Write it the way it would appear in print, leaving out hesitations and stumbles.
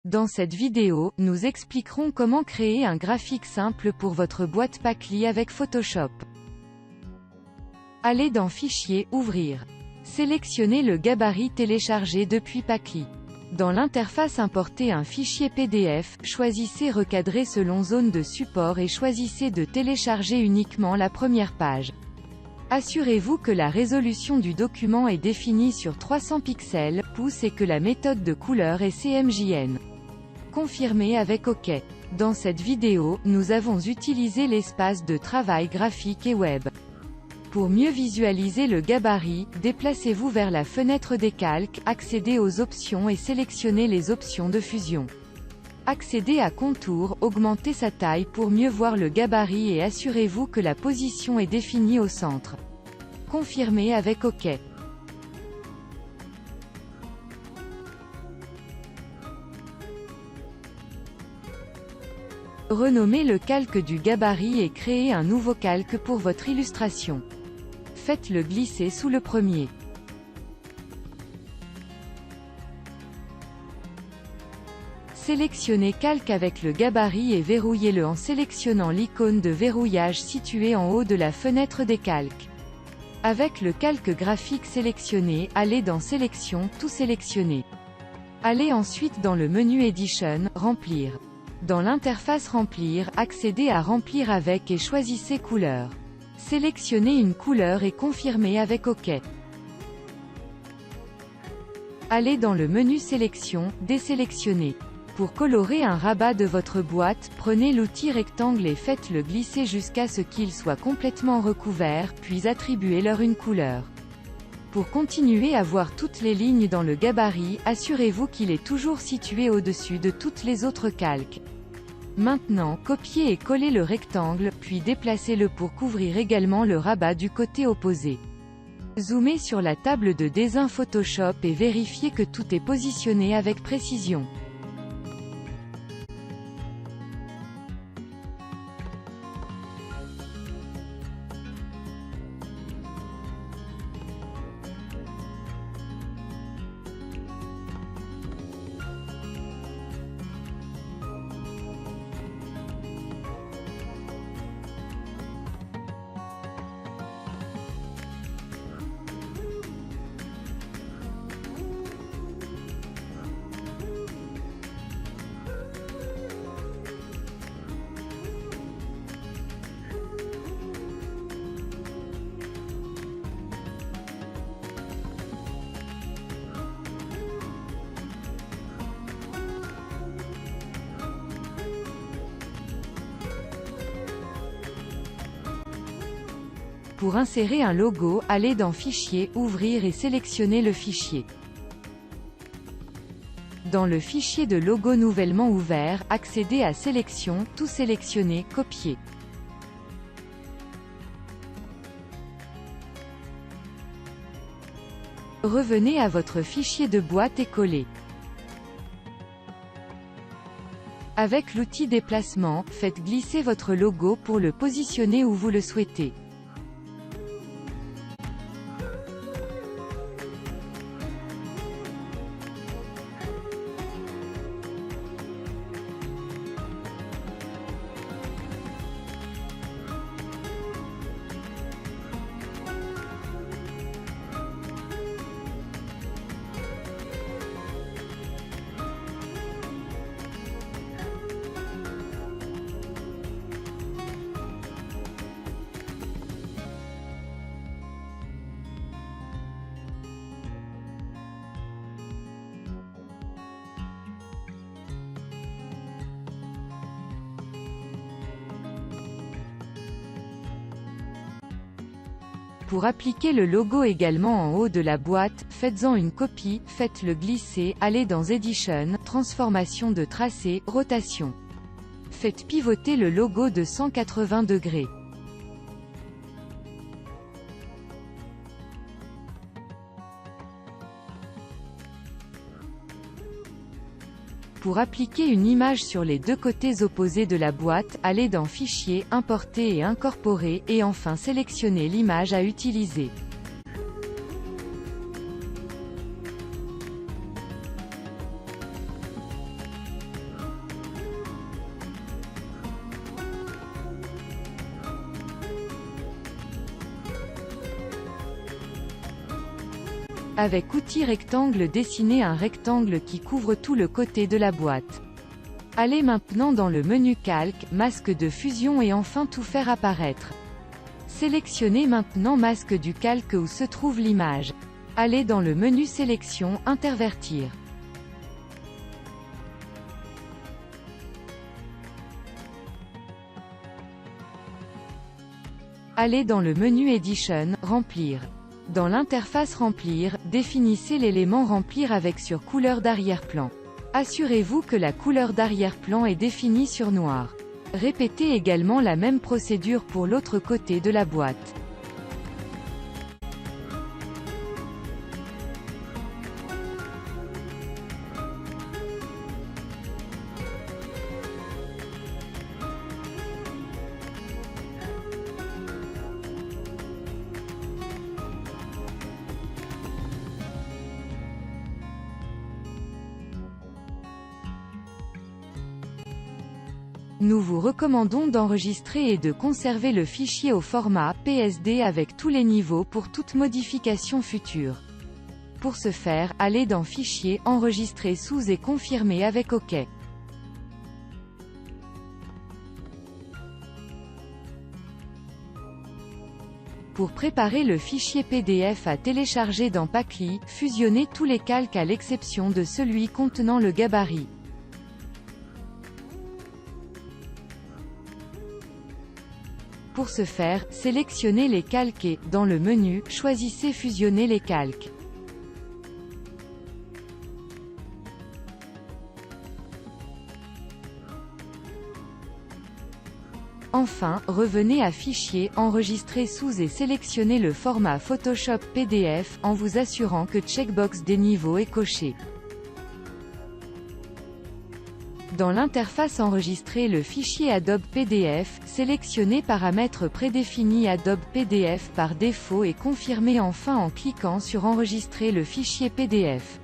Dans cette vidéo, nous expliquerons comment créer un graphique simple pour votre boîte Packly avec Photoshop. Allez dans Fichier, Ouvrir. Sélectionnez le gabarit téléchargé depuis Packly. Dans l'interface Importer un fichier PDF, choisissez Recadrer selon zone de support et choisissez de télécharger uniquement la première page. Assurez-vous que la résolution du document est définie sur 300 pixels, pouces et que la méthode de couleur est CMJN. Confirmez avec OK. Dans cette vidéo, nous avons utilisé l'espace de travail graphique et web. Pour mieux visualiser le gabarit, déplacez-vous vers la fenêtre des calques, accédez aux options et sélectionnez les options de fusion. Accédez à Contour, augmentez sa taille pour mieux voir le gabarit et assurez-vous que la position est définie au centre. Confirmez avec OK. Renommez le calque du gabarit et créez un nouveau calque pour votre illustration. Faites-le glisser sous le premier. Sélectionnez Calque avec le gabarit et verrouillez-le en sélectionnant l'icône de verrouillage située en haut de la fenêtre des calques. Avec le calque graphique sélectionné, allez dans Sélection, Tout sélectionner. Allez ensuite dans le menu Edition, Remplir. Dans l'interface Remplir, accédez à Remplir avec et choisissez Couleur. Sélectionnez une couleur et confirmez avec OK. Allez dans le menu Sélection, Désélectionner. Pour colorer un rabat de votre boîte, prenez l'outil rectangle et faites-le glisser jusqu'à ce qu'il soit complètement recouvert, puis attribuez-leur une couleur. Pour continuer à voir toutes les lignes dans le gabarit, assurez-vous qu'il est toujours situé au-dessus de toutes les autres calques. Maintenant, copiez et collez le rectangle, puis déplacez-le pour couvrir également le rabat du côté opposé. Zoomez sur la table de dessin Photoshop et vérifiez que tout est positionné avec précision. Pour insérer un logo, allez dans Fichier, Ouvrir et sélectionnez le fichier. Dans le fichier de logo nouvellement ouvert, accédez à Sélection, Tout sélectionner, Copier. Revenez à votre fichier de boîte et collez. Avec l'outil Déplacement, faites glisser votre logo pour le positionner où vous le souhaitez. Pour appliquer le logo également en haut de la boîte, faites-en une copie, faites-le glisser, allez dans Edition, Transformation de tracé, Rotation. Faites pivoter le logo de 180 degrés. Pour appliquer une image sur les deux côtés opposés de la boîte, allez dans Fichier, Importer et incorporer, et enfin sélectionnez l'image à utiliser. Avec outil rectangle, dessinez un rectangle qui couvre tout le côté de la boîte. Allez maintenant dans le menu Calque, Masque de fusion et enfin tout faire apparaître. Sélectionnez maintenant Masque du calque où se trouve l'image. Allez dans le menu Sélection, Intervertir. Allez dans le menu Edition, Remplir. Dans l'interface Remplir, définissez l'élément Remplir avec sur couleur d'arrière-plan. Assurez-vous que la couleur d'arrière-plan est définie sur noir. Répétez également la même procédure pour l'autre côté de la boîte. Nous vous recommandons d'enregistrer et de conserver le fichier au format PSD avec tous les niveaux pour toute modification future. Pour ce faire, allez dans Fichier, Enregistrer sous et confirmer avec OK. Pour préparer le fichier PDF à télécharger dans Packly, fusionnez tous les calques à l'exception de celui contenant le gabarit. Pour ce faire, sélectionnez les calques et, dans le menu, choisissez Fusionner les calques. Enfin, revenez à Fichier, Enregistrer sous et sélectionnez le format Photoshop PDF, en vous assurant que checkbox des niveaux est coché. Dans l'interface Enregistrer le fichier Adobe PDF, sélectionnez Paramètres prédéfinis Adobe PDF par défaut et confirmez enfin en cliquant sur Enregistrer le fichier PDF.